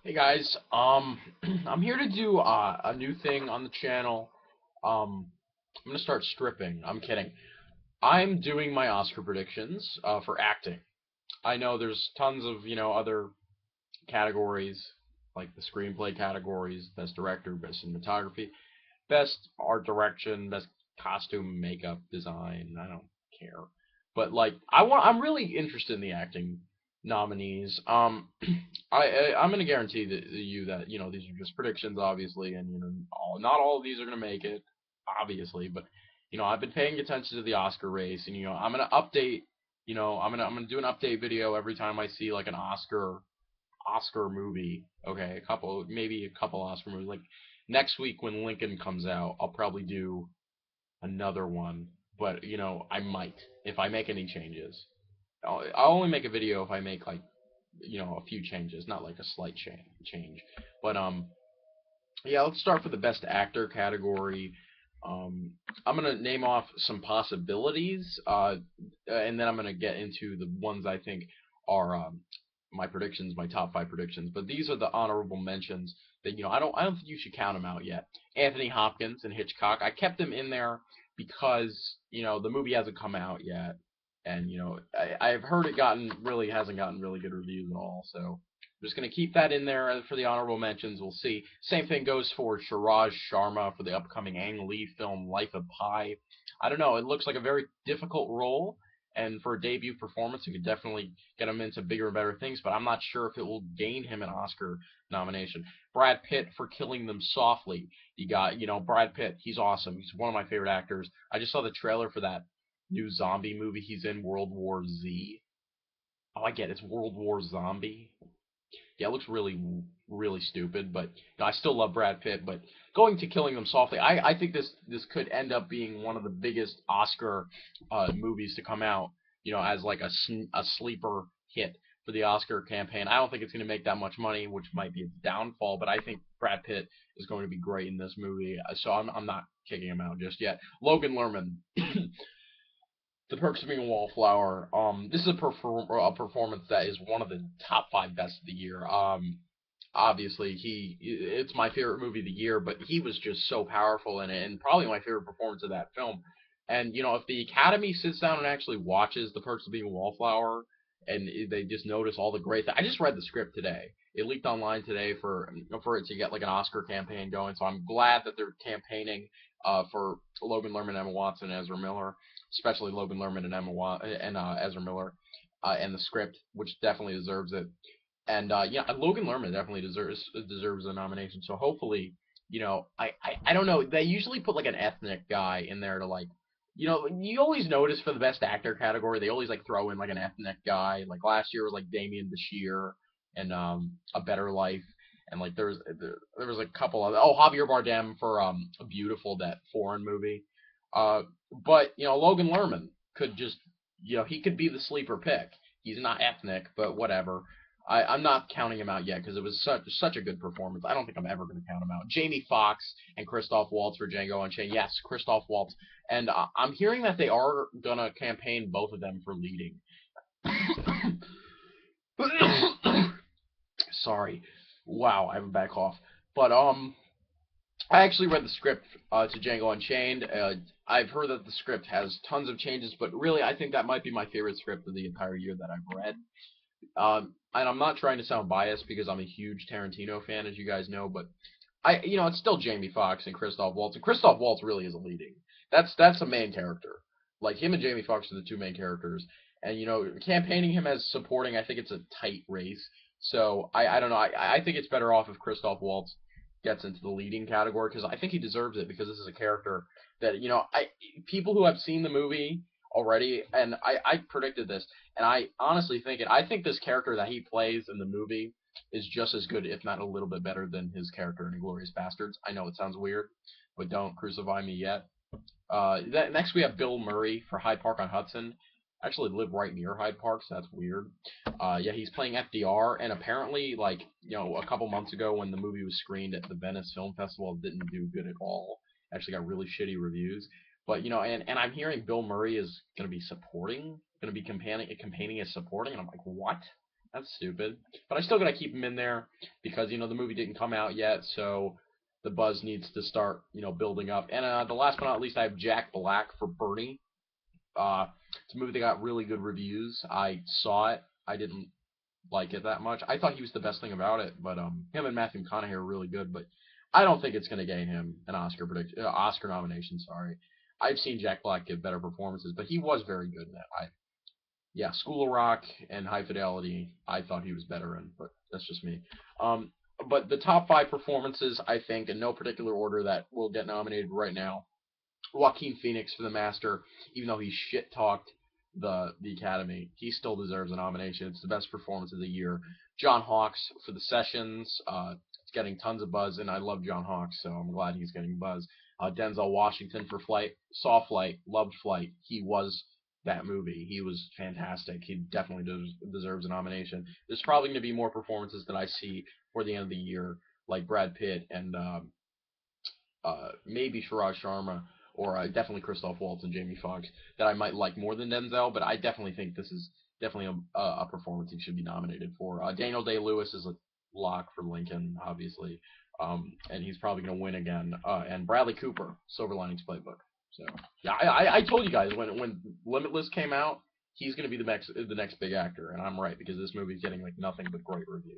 Hey guys, I'm here to do a new thing on the channel. I'm gonna start stripping. I'm kidding. I'm doing my Oscar predictions for acting. I know there's tons of other categories like the screenplay categories, best director, best cinematography, best art direction, best costume, makeup, design. I don't care, but like I'm really interested in the acting nominees. I'm gonna guarantee you that these are just predictions, obviously, and not all of these are gonna make it, obviously, but I've been paying attention to the Oscar race, and I'm gonna update. I'm gonna do an update video every time I see like an Oscar movie. Okay, maybe a couple Oscar movies. Like next week when Lincoln comes out, I'll probably do another one. But I might if I make any changes. I'll only make a video if I make like a few changes, not like a slight change. But yeah, let's start with the best actor category. Um, I'm gonna name off some possibilities, and then I'm gonna get into the ones I think are my predictions, my top five predictions. But these are the honorable mentions that I don't think you should count them out yet. Anthony Hopkins and Hitchcock. I kept them in there because the movie hasn't come out yet, and I've heard it hasn't gotten really good reviews at all. So I'm just gonna keep that in there for the honorable mentions. We'll see. Same thing goes for Shiraj Sharma for the upcoming Ang Lee film Life of Pi. I don't know. It looks like a very difficult role, and for a debut performance, it could definitely get him into bigger and better things. But I'm not sure if it will gain him an Oscar nomination. Brad Pitt for Killing Them Softly. You got Brad Pitt. He's awesome. He's one of my favorite actors. I just saw the trailer for that new zombie movie he's in, World War Z. Oh, I get it. It's World War Zombie. Yeah, it looks really, really stupid, but I still love Brad Pitt. But going to Killing Them Softly, I think this could end up being one of the biggest Oscar movies to come out. As like a sleeper hit for the Oscar campaign. I don't think it's going to make that much money, which might be its downfall. But I think Brad Pitt is going to be great in this movie, so I'm not kicking him out just yet. Logan Lerman. The Perks of Being a Wallflower. This is a performance that is one of the top five best of the year. Obviously it's my favorite movie of the year, but he was just so powerful in it, and probably my favorite performance of that film. And if the Academy sits down and actually watches The Perks of Being a Wallflower, and they just notice all the great. I just read the script today. It leaked online today for it to get like an Oscar campaign going. So I'm glad that they're campaigning for Logan Lerman, Emma Watson, and Ezra Miller, especially Logan Lerman and Ezra Miller, and the script, which definitely deserves it. And yeah, Logan Lerman definitely deserves a nomination. So hopefully, I don't know. They usually put like an ethnic guy in there to like, you always notice for the best actor category, they always like throw in like an ethnic guy. Like last year was like Damien Bashir and A Better Life, and like there was a couple of Javier Bardem for Beautiful, that foreign movie. Uh, but Logan Lerman could just he could be the sleeper pick. He's not ethnic, but whatever. I'm not counting him out yet because it was such a good performance. I don't think I'm ever going to count him out. Jamie Foxx and Christoph Waltz for Django Unchained. Yes, Christoph Waltz. And I'm hearing that they are going to campaign both of them for leading. Sorry. Wow, I have a bad cough. But I actually read the script to Django Unchained. I've heard that the script has tons of changes, but really, I think that might be my favorite script of the entire year that I've read. And I'm not trying to sound biased because I'm a huge Tarantino fan, as you guys know, but it's still Jamie Foxx and Christoph Waltz, and Christoph Waltz really is a leading. That's a main character. Like him and Jamie Foxx are the two main characters, and campaigning him as supporting, I think it's a tight race. So I don't know. I think it's better off if Christoph Waltz gets into the leading category because I think he deserves it because this is a character that I people who have seen the movie already, and I predicted this, and I honestly think it. I think this character that he plays in the movie is just as good, if not a little bit better, than his character in Inglourious Bastards. I know it sounds weird, but don't crucify me yet. Next we have Bill Murray for Hyde Park on Hudson. I actually live right near Hyde Park, so that's weird. Yeah, he's playing FDR, and apparently, like a couple months ago when the movie was screened at the Venice Film Festival, it didn't do good at all. Actually, got really shitty reviews. But and I'm hearing Bill Murray is going to be supporting, going to be campaigning as supporting, and I'm like, what? That's stupid. But I still gotta keep him in there because the movie didn't come out yet, so the buzz needs to start building up. And the last but not least, I have Jack Black for Bernie. It's a movie that got really good reviews. I saw it. I didn't like it that much. I thought he was the best thing about it, but him and Matthew McConaughey are really good. But I don't think it's gonna gain him an Oscar nomination. Sorry, I've seen Jack Black give better performances, but he was very good in it. Yeah, School of Rock and High Fidelity, I thought he was better in, but that's just me. Um, but the top five performances, I think, in no particular order, that will get nominated right now. Joaquin Phoenix for The Master, even though he shit talked the Academy, he still deserves a nomination. It's the best performance of the year. John Hawkes for The Sessions, it's getting tons of buzz, and I love John Hawkes, so I'm glad he's getting buzz. Denzel Washington for Flight, saw Flight, loved Flight. He was that movie. He was fantastic. He definitely deserves a nomination. There's probably going to be more performances that I see for the end of the year, like Brad Pitt and maybe Sharaj Sharma, or definitely Christoph Waltz and Jamie Foxx, that I might like more than Denzel. But I definitely think this is definitely a performance he should be nominated for. Daniel Day-Lewis is a lock for Lincoln, obviously, and he's probably going to win again. And Bradley Cooper, Silver Linings Playbook. So yeah, I told you guys when Limitless came out, he's going to be the next big actor, and I'm right because this movie's getting like nothing but great reviews.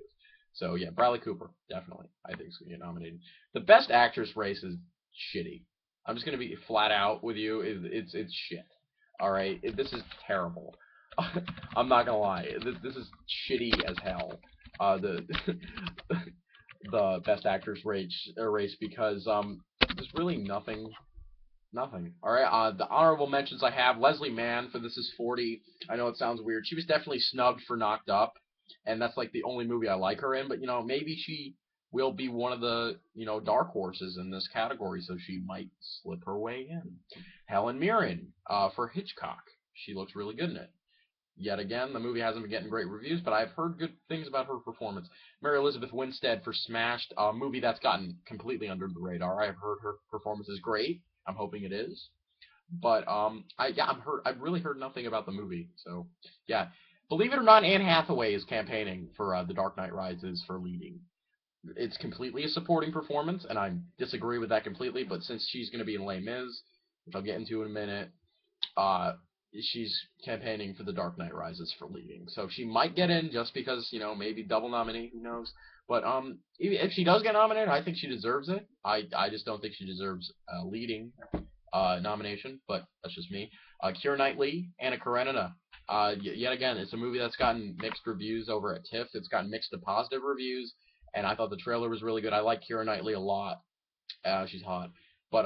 So yeah, Bradley Cooper definitely I think is going to get nominated. The Best Actress race is shitty. I'm just going to be flat out with you. It's shit. All right, this is terrible. I'm not gonna lie. This is shitty as hell. The the Best Actress race because there's really nothing. Nothing. All right. The honorable mentions I have: Leslie Mann for This Is 40. I know it sounds weird. She was definitely snubbed for Knocked Up, and that's like the only movie I like her in. But maybe she will be one of the dark horses in this category, so she might slip her way in. Helen Mirren for Hitchcock. She looks really good in it. Yet again, the movie hasn't been getting great reviews, but I've heard good things about her performance. Mary Elizabeth Winstead for Smashed, a movie that's gotten completely under the radar. I've heard her performance is great. I'm hoping it is. But I've really heard nothing about the movie. So yeah, believe it or not, Anne Hathaway is campaigning for The Dark Knight Rises for leading. It's completely a supporting performance, and I disagree with that completely. But since she's going to be in Les Mis, which I'll get into in a minute, she's campaigning for The Dark Knight Rises for leading. So she might get in just because maybe double nominee. Who knows? But if she does get nominated, I think she deserves it. I just don't think she deserves a leading nomination, but that's just me. Keira Knightley, Anna Karenina. Yet again, it's a movie that's gotten mixed reviews over at TIFF. It's gotten mixed to positive reviews, and I thought the trailer was really good. I like Keira Knightley a lot. She's hot, but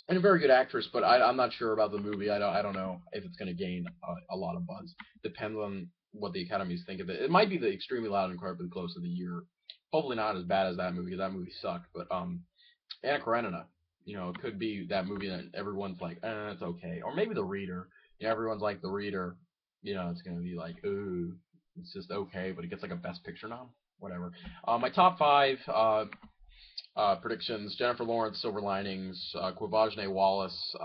and a very good actress. But I'm not sure about the movie. I don't know if it's going to gain a lot of buzz. Depends on what the academies think of it. It might be the Extremely Loud and Incredibly Close of the year. Hopefully not as bad as that movie, because that movie sucked. But Anna Karenina, it could be that movie that everyone's like, it's okay. Or maybe The Reader. Everyone's like, The Reader. It's gonna be like, ooh, it's just okay, but it gets like a Best Picture nom. Whatever. My top five predictions: Jennifer Lawrence, Silver Linings; Quavajne Wallace,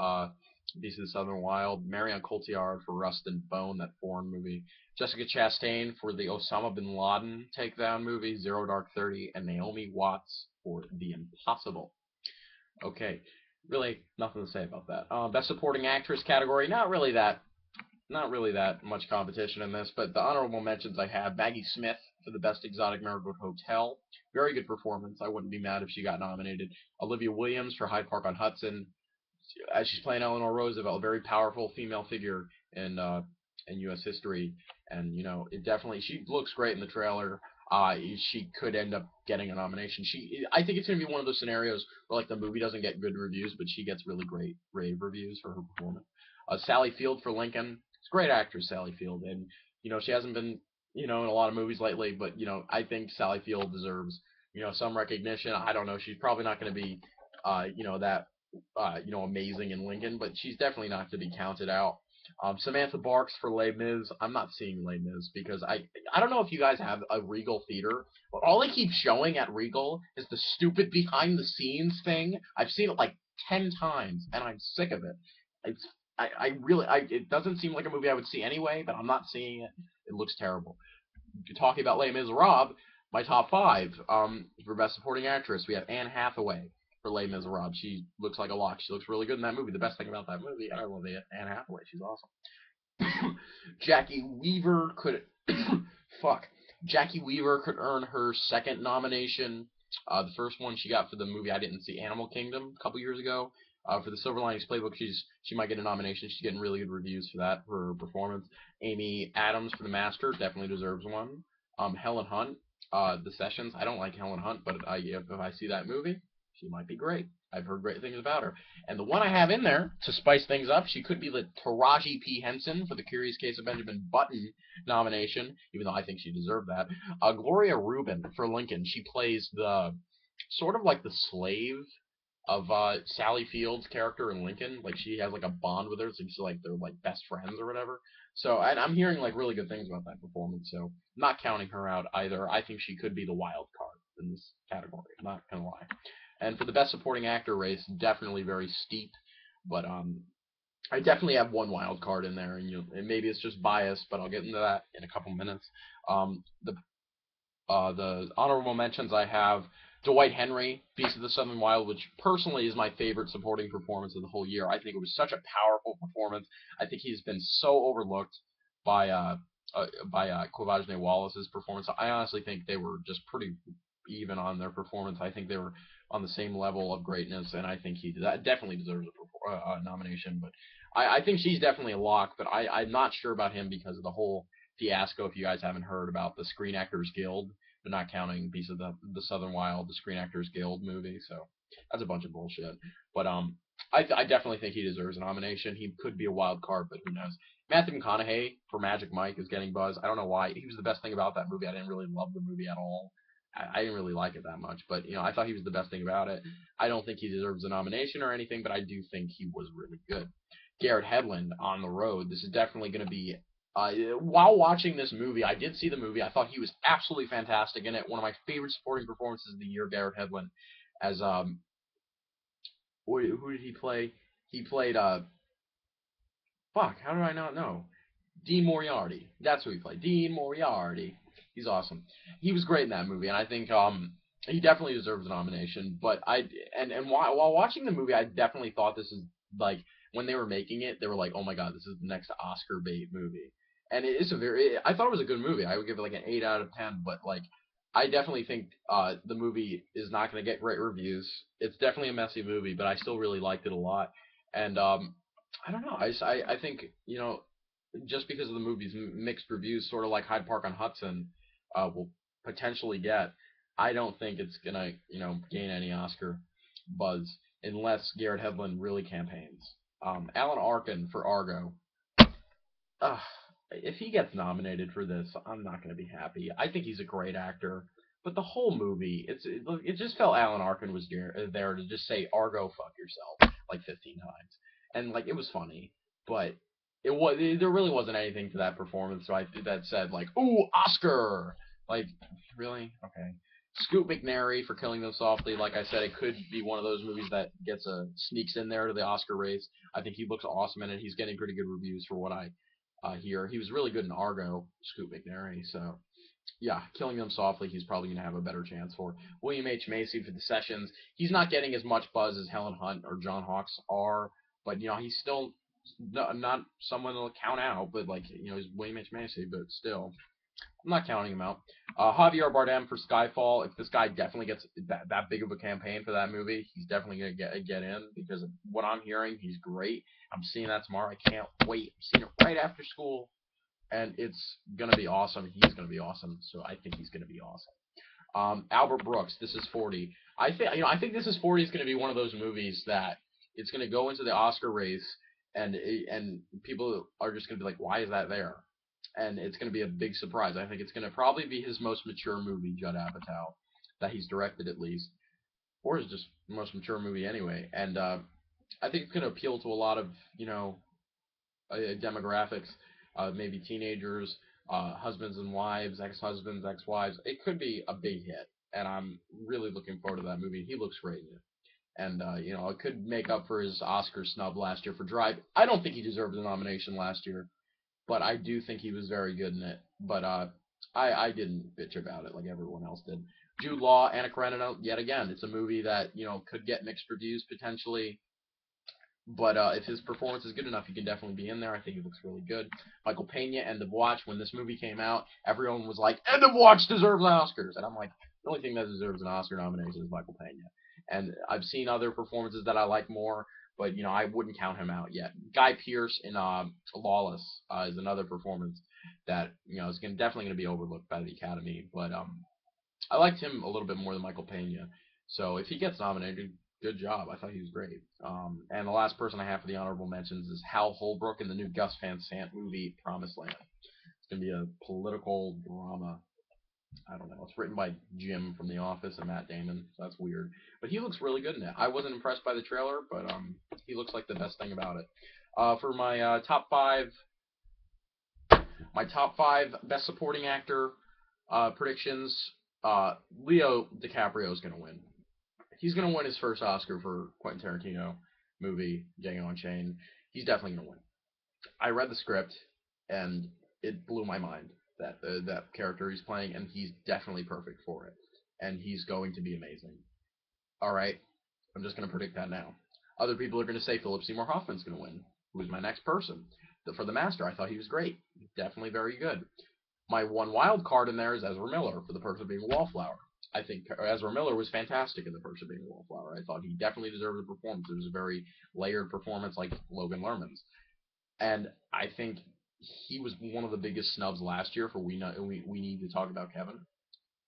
Beast of the Southern Wild; Marion Cotillard for Rust and Bone, that foreign movie; Jessica Chastain for the Osama bin Laden takedown movie, Zero Dark 30; and Naomi Watts for The Impossible. Okay, really nothing to say about that. Best Supporting Actress category, not really that much competition in this, but the honorable mentions I have: Maggie Smith for the Best Exotic Marigold Hotel. Very good performance. I wouldn't be mad if she got nominated. Olivia Williams for Hyde Park on Hudson. As she's playing Eleanor Roosevelt, a very powerful female figure in U.S. history, and it definitely, she looks great in the trailer. She could end up getting a nomination. I think it's gonna be one of those scenarios where like the movie doesn't get good reviews, but she gets really great rave reviews for her performance. Sally Field for Lincoln. She's a great actress, Sally Field, and she hasn't been in a lot of movies lately, but I think Sally Field deserves some recognition. I don't know. She's probably not going to be that amazing in Lincoln, but she's definitely not to be counted out. Samantha Barks for Les Mis. I'm not seeing Les Mis because I don't know if you guys have a Regal theater, but all they keep showing at Regal is the stupid behind the scenes thing. I've seen it like 10 times, and I'm sick of it. It's it doesn't seem like a movie I would see anyway, but I'm not seeing it. It looks terrible. talking about Les Miserables, my top five. For Best Supporting Actress, we have Anne Hathaway for Les Miserables. She looks like a lock. She looks really good in that movie. The best thing about that movie, I love Anne Hathaway. She's awesome. Jackie Weaver could, fuck. Jackie Weaver could earn her second nomination. The first one she got for the movie I didn't see, Animal Kingdom, a couple years ago. For the Silver Linings Playbook, she might get a nomination. She's getting really good reviews for that, for her performance. Amy Adams for The Master definitely deserves one. Helen Hunt, The Sessions. I don't like Helen Hunt, but if I see that movie, she might be great. I've heard great things about her. And the one I have in there to spice things up, she could be the Taraji P. Henson for The Curious Case of Benjamin Button nomination, even though I think she deserved that. Gloria Reuben for Lincoln. She plays the sort of like the slave of Sally Field's character in Lincoln. Like she has like a bond with her, so she's like they're like best friends or whatever. So and I'm hearing like really good things about that performance. So I'm not counting her out either. I think she could be the wild card in this category. I'm not gonna lie. And for the best supporting actor race, definitely very steep. But I definitely have one wild card in there, and maybe it's just bias, but I'll get into that in a couple minutes. The honorable mentions I have Dwight Henry, Beast of the Southern Wild, which personally is my favorite supporting performance of the whole year. I think it was such a powerful performance. I think he's been so overlooked by Quvenzhané Wallis's performance. I honestly think they were just pretty even on their performance. I think they were on the same level of greatness, and I think he definitely deserves a nomination. But I think she's definitely a lock, but I'm not sure about him because of the whole fiasco. If you guys haven't heard about the Screen Actors Guild, but not counting Beast of the Southern Wild, the Screen Actors Guild movie, so that's a bunch of bullshit. But I definitely think he deserves a nomination. He could be a wild card, but who knows? Matthew McConaughey for Magic Mike is getting buzz. I don't know why. He was the best thing about that movie. I didn't really love the movie at all. I didn't really like it that much, but I thought he was the best thing about it. I don't think he deserves a nomination or anything, but I do think he was really good. Garrett Hedlund on the road. This is definitely going to be. While watching this movie, I did see the movie. I thought he was absolutely fantastic in it. One of my favorite supporting performances of the year, Garrett Hedlund, as who did he play? He played fuck, how did I not know? Dean Moriarty. That's who he played. Dean Moriarty. He's awesome. He was great in that movie, and I think he definitely deserves a nomination. But while watching the movie, I definitely thought this is like when they were making it, they were like, oh my god, this is the next Oscar bait movie. And it is I thought it was a good movie. I would give it like an 8 out of 10. But like, I definitely think the movie is not going to get great reviews. It's definitely a messy movie, but I still really liked it a lot. And I don't know. I think just because of the movie's mixed reviews, sort of like Hyde Park on Hudson will potentially get, I don't think it's gonna gain any Oscar buzz unless Garrett Hedlund really campaigns. Alan Arkin for Argo. Uh, if he gets nominated for this, I'm not gonna be happy. I think he's a great actor, but the whole movie, it just felt Alan Arkin was there to just say Argo, fuck yourself like 15 times, and like it was funny, but there really wasn't anything to that performance. So that said like, ooh, Oscar, like really okay. Scoot McNairy for Killing Them Softly. Like I said, it could be one of those movies that sneaks in there to the Oscar race. I think he looks awesome in it. He's getting pretty good reviews for what I hear. He was really good in Argo, Scoot McNairy. So yeah, Killing Them Softly, he's probably going to have a better chance for. William H. Macy for The Sessions. He's not getting as much buzz as Helen Hunt or John Hawkes are, but he's still not someone to count out. But like he's William H. Macy, but still, I'm not counting him out. Javier Bardem for Skyfall. If this guy definitely gets that big of a campaign for that movie, he's definitely going to get in because of what I'm hearing, he's great. I'm seeing that tomorrow. I can't wait. I'm seeing it right after school, and it's going to be awesome. He's going to be awesome, so I think he's going to be awesome. Albert Brooks, This Is 40. I think This Is 40 is going to be one of those movies that it's going to go into the Oscar race, and people are just going to be like, why is that there? And it's going to be a big surprise. I think it's going to probably be his most mature movie, Judd Apatow, that he's directed at least, or his just most mature movie anyway. And I think it's going to appeal to a lot of demographics, maybe teenagers, husbands and wives, ex-husbands, ex-wives. It could be a big hit, and I'm really looking forward to that movie. He looks great in it. And, it could make up for his Oscar snub last year for Drive. I don't think he deserved a nomination last year, but I do think he was very good in it. But I didn't bitch about it like everyone else did. Jude Law, Anna Karenina, yet again, it's a movie that could get mixed reviews potentially. But if his performance is good enough, he can definitely be in there. I think he looks really good. Michael Pena, End of Watch. When this movie came out, everyone was like, End of Watch deserves Oscars. And I'm like, the only thing that deserves an Oscar nomination is Michael Pena. And I've seen other performances that I like more, but, I wouldn't count him out yet. Guy Pearce in Lawless is another performance that, is definitely going to be overlooked by the Academy. But I liked him a little bit more than Michael Pena. So if he gets nominated, good job. I thought he was great. And the last person I have for the honorable mentions is Hal Holbrook in the new Gus Van Sant movie, Promised Land. It's going to be a political drama. I don't know. It's written by Jim from The Office and Matt Damon, so that's weird. But he looks really good in it. I wasn't impressed by the trailer, but he looks like the best thing about it. For my top five best supporting actor predictions, Leo DiCaprio is going to win. He's going to win his first Oscar for Quentin Tarantino movie, Django Unchained. He's definitely going to win. I read the script, and it blew my mind that character he's playing, and he's definitely perfect for it. And he's going to be amazing. All right, I'm just going to predict that now. Other people are going to say Philip Seymour Hoffman's going to win, who is my next person. For The Master, I thought he was great. Definitely very good. My one wild card in there is Ezra Miller for The Perks of Being a Wallflower. I think Ezra Miller was fantastic in The Perks of Being a Wallflower. I thought he definitely deserved the performance. It was a very layered performance like Logan Lerman's. And I think he was one of the biggest snubs last year for We Need to Talk About Kevin.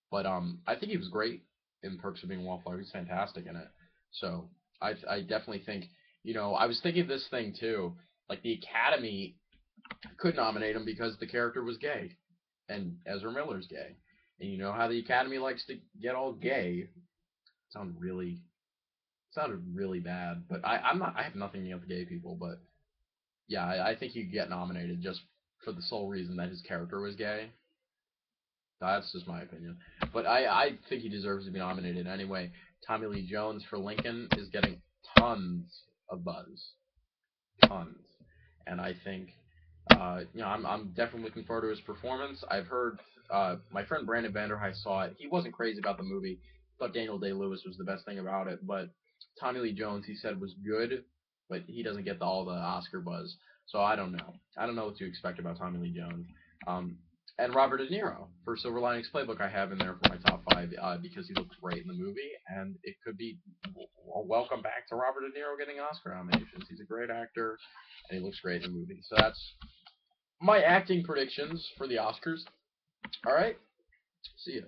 But I think he was great in Perks of Being a Wallflower. He's fantastic in it. So I definitely think, I was thinking of this thing too. Like the Academy could nominate him because the character was gay. And Ezra Miller's gay. And you know how the Academy likes to get all gay. Sounded really bad, but I have nothing against gay people, but yeah, I think he could get nominated just for the sole reason that his character was gay. That's just my opinion. But I think he deserves to be nominated anyway. Tommy Lee Jones for Lincoln is getting tons of buzz. Tons. And I think I'm definitely looking forward to his performance. I've heard my friend Brandon Vanderheist saw it. He wasn't crazy about the movie. Thought Daniel Day-Lewis was the best thing about it, but Tommy Lee Jones he said was good, but he doesn't get all the Oscar buzz. So I don't know. I don't know what to expect about Tommy Lee Jones. And Robert De Niro for Silver Linings Playbook I have in there for my top five because he looks great in the movie, and it could be a welcome back to Robert De Niro getting Oscar nominations. He's a great actor, and he looks great in the movie. So that's my acting predictions for the Oscars. All right, see ya.